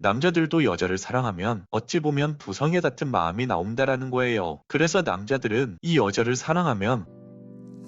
남자들도 여자를 사랑하면 어찌 보면 부성애 같은 마음이 나온다라는 거예요. 그래서 남자들은 이 여자를 사랑하면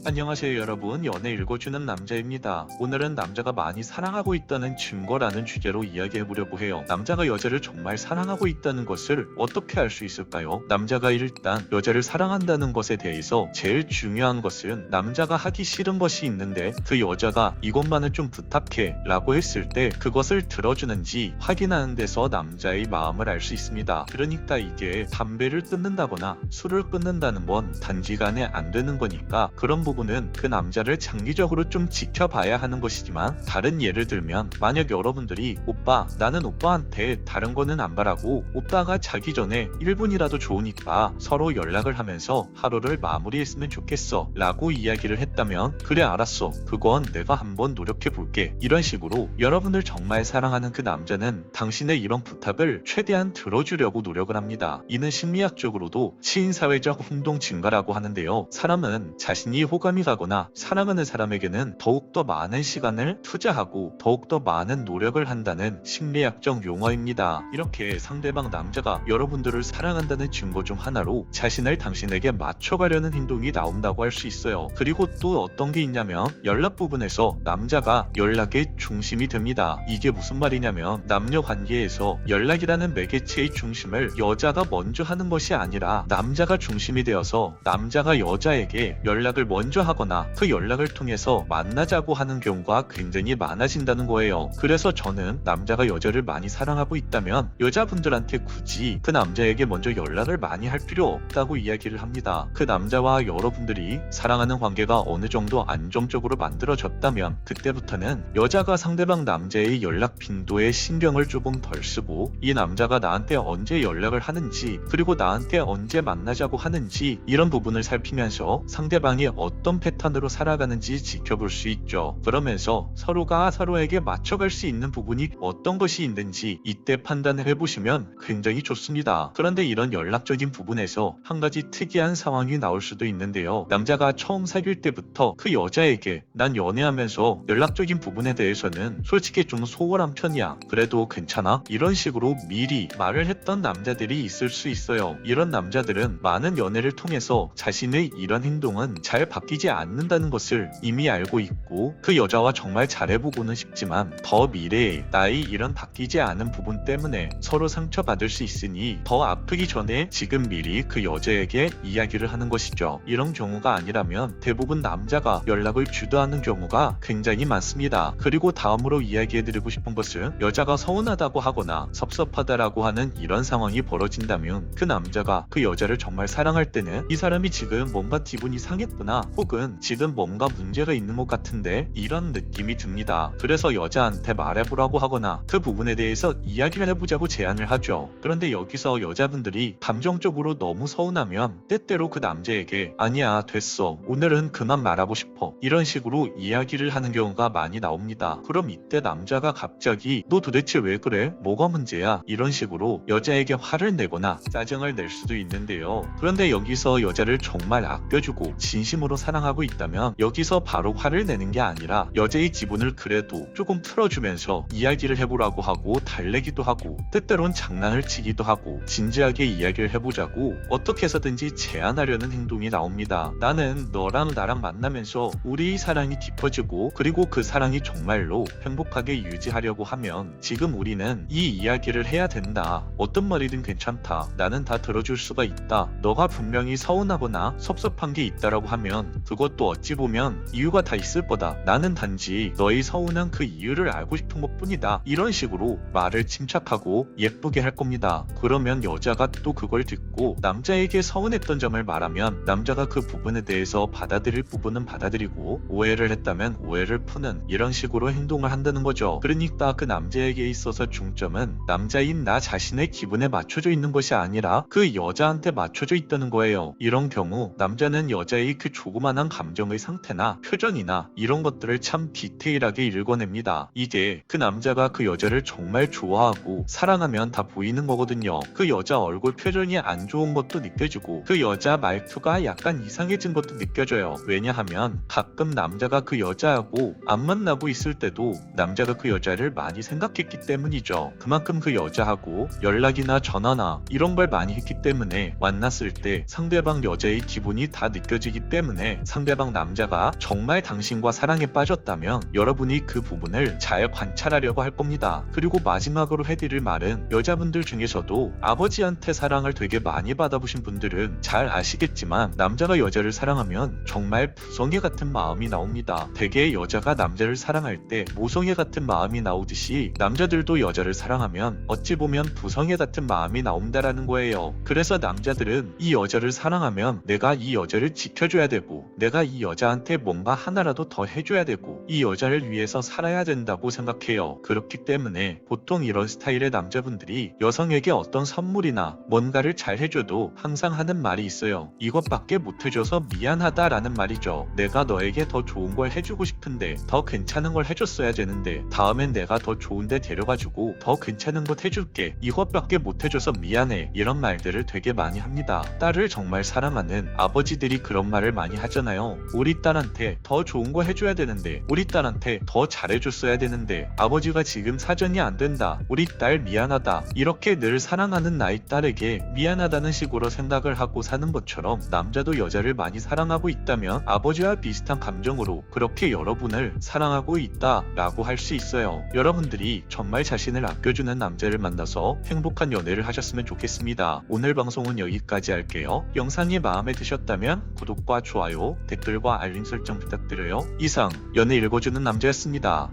안녕하세요 여러분, 연애 읽어주는 남자입니다. 오늘은 남자가 많이 사랑하고 있다는 증거라는 주제로 이야기해보려고 해요. 남자가 여자를 정말 사랑하고 있다는 것을 어떻게 알 수 있을까요? 남자가 일단 여자를 사랑한다는 것에 대해서 제일 중요한 것은 남자가 하기 싫은 것이 있는데 그 여자가 이것만은 좀 부탁해 라고 했을 때 그것을 들어주는지 확인하는 데서 남자의 마음을 알 수 있습니다. 그러니까 이게 담배를 끊는다거나 술을 끊는다는 건 단기간에 안 되는 거니까 그런 부분은 그 남자를 장기적으로 좀 지켜봐야 하는 것이지만, 다른 예를 들면 만약 여러분들이 오빠 나는 오빠한테 다른 거는 안 바라고 오빠가 자기 전에 1분이라도 좋으니까 서로 연락을 하면서 하루를 마무리했으면 좋겠어 라고 이야기를 했다면, 그래 알았어 그건 내가 한번 노력해 볼게, 이런 식으로 여러분을 정말 사랑하는 그 남자는 당신의 이런 부탁을 최대한 들어주려고 노력을 합니다. 이는 심리학적으로도 시인사회적 행동 증가라고 하는데요. 사람은 자신이 호감이 가거나 사랑하는 사람에게는 더욱더 많은 시간을 투자하고 더욱더 많은 노력을 한다는 심리학적 용어입니다. 이렇게 상대방 남자가 여러분들을 사랑한다는 증거 중 하나로 자신을 당신에게 맞춰가려는 행동이 나온다고 할 수 있어요. 그리고 또 어떤 게 있냐면 연락 부분에서 남자가 연락의 중심이 됩니다. 이게 무슨 말이냐면 남녀 관계에서 연락이라는 매개체의 중심을 여자가 먼저 하는 것이 아니라 남자가 중심이 되어서 남자가 여자에게 연락을 먼저 하거나 그 연락을 통해서 만나자고 하는 경우가 굉장히 많아진다는 거예요. 그래서 저는 남자가 여자를 많이 사랑하고 있다면 여자분들한테 굳이 그 남자에게 먼저 연락을 많이 할 필요 없다고 이야기를 합니다. 그 남자와 여러분들이 사랑하는 관계가 어느 정도 안정적으로 만들어졌다면 그때부터는 여자가 상대방 남자의 연락 빈도에 신경을 조금 덜 쓰고 이 남자가 나한테 언제 연락을 하는지 그리고 나한테 언제 만나자고 하는지 이런 부분을 살피면서 상대방이 어떤 패턴으로 살아가는지 지켜볼 수 있죠. 그러면서 서로가 서로에게 맞춰갈 수 있는 부분이 어떤 것이 있는지 이때 판단을 해보시면 굉장히 좋습니다. 그런데 이런 연락적인 부분에서 한 가지 특이한 상황이 나올 수도 있는데요. 남자가 처음 사귈 때부터 그 여자에게 난 연애하면서 연락적인 부분에 대해서는 솔직히 좀 소홀한 편이야, 그래도 괜찮아? 이런 식으로 미리 말을 했던 남자들이 있을 수 있어요. 이런 남자들은 많은 연애를 통해서 자신의 이런 행동은 잘 바뀌지 않는다는 것을 이미 알고 있고 그 여자와 정말 잘해보고는 싶지만 더 미래에 나의 이런 바뀌지 않은 부분 때문에 서로 상처받을 수 있으니 더 아프기 전에 지금 미리 그 여자에게 이야기를 하는 것이죠. 이런 경우가 아니라면 대부분 남자가 연락을 주도하는 경우가 굉장히 많습니다. 그리고 다음으로 이야기해드리고 싶은 것은 여자가 서운하다고 하거나 섭섭하다라고 하는 이런 상황이 벌어진다면 그 남자가 그 여자를 정말 사랑할 때는 이 사람이 지금 뭔가 기분이 상했구나 혹은 지금 뭔가 문제가 있는 것 같은데 이런 느낌이 듭니다. 그래서 여자한테 말해보라고 하거나 그 부분에 대해서 이야기를 해보자고 제안을 하죠. 그런데 여기서 여자분들이 감정적으로 너무 서운하면 때때로 그 남자에게 아니야 됐어 오늘은 그만 말하고 싶어 이런 식으로 이야기를 하는 경우가 많이 나옵니다. 그럼 이때 남자가 갑자기 너 도대체 왜 그래? 뭐가 문제야? 이런 식으로 여자에게 화를 내거나 짜증을 낼 수도 있는데요. 그런데 여기서 여자를 정말 아껴주고 진심으로 사랑하고 있다면 여기서 바로 화를 내는 게 아니라 여자의 기분을 그래도 조금 풀어주면서 이야기를 해보라고 하고 달래기도 하고 때때론 장난을 치기도 하고 진지하게 이야기를 해보자고 어떻게 해서든지 제안하려는 행동이 나옵니다. 나는 너랑 나랑 만나면서 우리의 사랑이 깊어지고 그리고 그 사랑이 정말로 행복하게 유지하려고 하면 지금 우리는 이 이야기를 해야 된다. 어떤 말이든 괜찮다. 나는 다 들어줄 수가 있다. 너가 분명히 서운하거나 섭섭한 게 있다라고 하면 그것도 어찌 보면 이유가 다 있을 거다. 나는 단지 너의 서운한 그 이유를 알고 싶은 것 뿐이다. 이런 식으로 말을 침착하고 예쁘게 할 겁니다. 그러면 여자가 또 그걸 듣고 남자에게 서운했던 점을 말하면 남자가 그 부분에 대해서 받아들일 부분은 받아들이고 오해를 했다면 오해를 푸는 이런 식으로 행동을 한다는 거죠. 그러니까 그 남자에게 있어서 중점은 남자인 나 자신의 기분에 맞춰져 있는 것이 아니라 그 여자한테 맞춰져 있다는 거예요. 이런 경우 남자는 여자의 그 조금 자그마한 감정의 상태나 표정이나 이런 것들을 참 디테일하게 읽어냅니다. 이제 그 남자가 그 여자를 정말 좋아하고 사랑하면 다 보이는 거거든요. 그 여자 얼굴 표정이 안 좋은 것도 느껴지고 그 여자 말투가 약간 이상해진 것도 느껴져요. 왜냐하면 가끔 남자가 그 여자하고 안 만나고 있을 때도 남자가 그 여자를 많이 생각했기 때문이죠. 그만큼 그 여자하고 연락이나 전화나 이런 걸 많이 했기 때문에 만났을 때 상대방 여자의 기분이 다 느껴지기 때문에 상대방 남자가 정말 당신과 사랑에 빠졌다면 여러분이 그 부분을 잘 관찰하려고 할 겁니다. 그리고 마지막으로 해드릴 말은 여자분들 중에서도 아버지한테 사랑을 되게 많이 받아보신 분들은 잘 아시겠지만 남자가 여자를 사랑하면 정말 부성애 같은 마음이 나옵니다. 대개 여자가 남자를 사랑할 때 모성애 같은 마음이 나오듯이 남자들도 여자를 사랑하면 어찌 보면 부성애 같은 마음이 나온다라는 거예요. 그래서 남자들은 이 여자를 사랑하면 내가 이 여자를 지켜줘야 되고 내가 이 여자한테 뭔가 하나라도 더 해줘야 되고 이 여자를 위해서 살아야 된다고 생각해요. 그렇기 때문에 보통 이런 스타일의 남자분들이 여성에게 어떤 선물이나 뭔가를 잘 해줘도 항상 하는 말이 있어요. 이것밖에 못 해줘서 미안하다라는 말이죠. 내가 너에게 더 좋은 걸 해주고 싶은데 더 괜찮은 걸 해줬어야 되는데 다음엔 내가 더 좋은데 데려가주고 더 괜찮은 것 해줄게. 이것밖에 못 해줘서 미안해. 이런 말들을 되게 많이 합니다. 딸을 정말 사랑하는 아버지들이 그런 말을 많이 하잖아요. 우리 딸한테 더 좋은 거 해줘야 되는데 우리 딸한테 더 잘해줬어야 되는데 아버지가 지금 사정이 안 된다. 우리 딸 미안하다. 이렇게 늘 사랑하는 나의 딸에게 미안하다는 식으로 생각을 하고 사는 것처럼 남자도 여자를 많이 사랑하고 있다면 아버지와 비슷한 감정으로 그렇게 여러분을 사랑하고 있다 라고 할 수 있어요. 여러분들이 정말 자신을 아껴주는 남자를 만나서 행복한 연애를 하셨으면 좋겠습니다. 오늘 방송은 여기까지 할게요. 영상이 마음에 드셨다면 구독과 좋아요, 댓글과 알림 설정 부탁드려요. 이상 연애 읽어주는 남자였습니다.